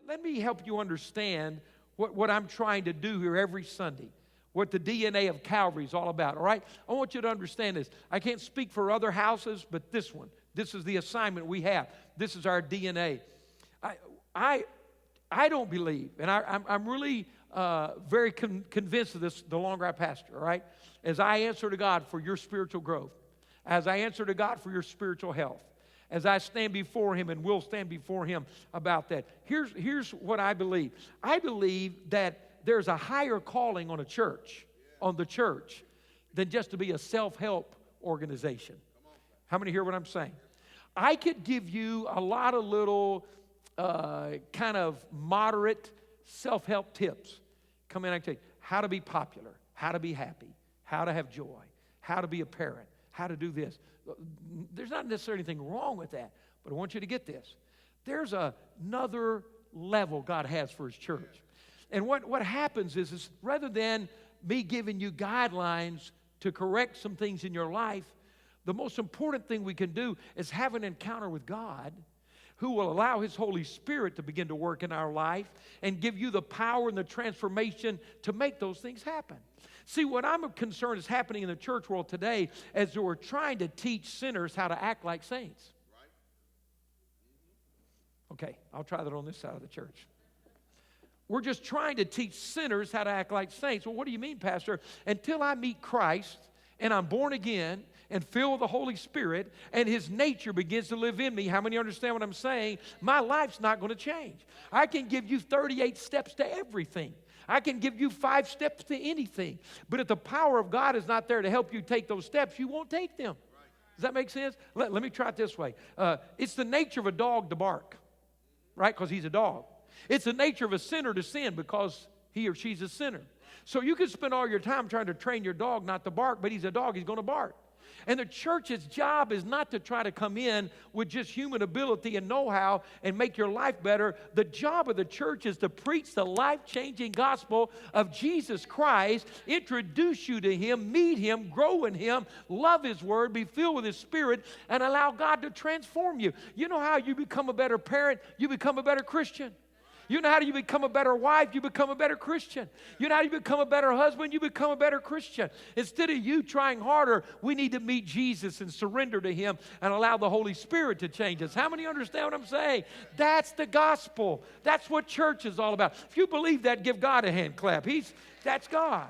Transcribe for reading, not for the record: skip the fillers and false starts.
Let me help you understand what I'm trying to do here every Sunday, what the DNA of Calvary is all about, all right? I want you to understand this. I can't speak for other houses, but this is the assignment we have. This is our DNA. I don't believe, and I'm really very convinced of this the longer I pastor, all right? As I answer to God for your spiritual growth, as I answer to God for your spiritual health, as I stand before Him and will stand before Him about that. Here's what I believe. I believe that there's a higher calling on the church, than just to be a self-help organization. How many hear what I'm saying? I could give you a lot of little kind of moderate self-help tips. Come in, I can tell you how to be popular, how to be happy, how to have joy, how to be a parent, how to do this. There's not necessarily anything wrong with that, but I want you to get this. There's another level God has for His church. And what happens is rather than me giving you guidelines to correct some things in your life, the most important thing we can do is have an encounter with God who will allow His Holy Spirit to begin to work in our life and give you the power and the transformation to make those things happen. See, what I'm concerned is happening in the church world today as we're trying to teach sinners how to act like saints. Okay, I'll try that on this side of the church. We're just trying to teach sinners how to act like saints. Well, what do you mean, Pastor? Until I meet Christ and I'm born again and filled with the Holy Spirit and His nature begins to live in me, how many understand what I'm saying? My life's not going to change. I can give you 38 steps to everything. I can give you 5 steps to anything. But if the power of God is not there to help you take those steps, you won't take them. Does that make sense? Let me try it this way. It's the nature of a dog to bark, right? Because he's a dog. It's the nature of a sinner to sin because he or she's a sinner. So you can spend all your time trying to train your dog not to bark, but he's a dog, he's going to bark. And the church's job is not to try to come in with just human ability and know-how and make your life better. The job of the church is to preach the life-changing gospel of Jesus Christ, introduce you to Him, meet Him, grow in Him, love His Word, be filled with His Spirit, and allow God to transform you. You know how you become a better parent? You become a better Christian. You know how you become a better wife? You become a better Christian. You know how you become a better husband? You become a better Christian. Instead of you trying harder, we need to meet Jesus and surrender to Him and allow the Holy Spirit to change us. How many understand what I'm saying? That's the gospel. That's what church is all about. If you believe that, give God a hand clap. That's God.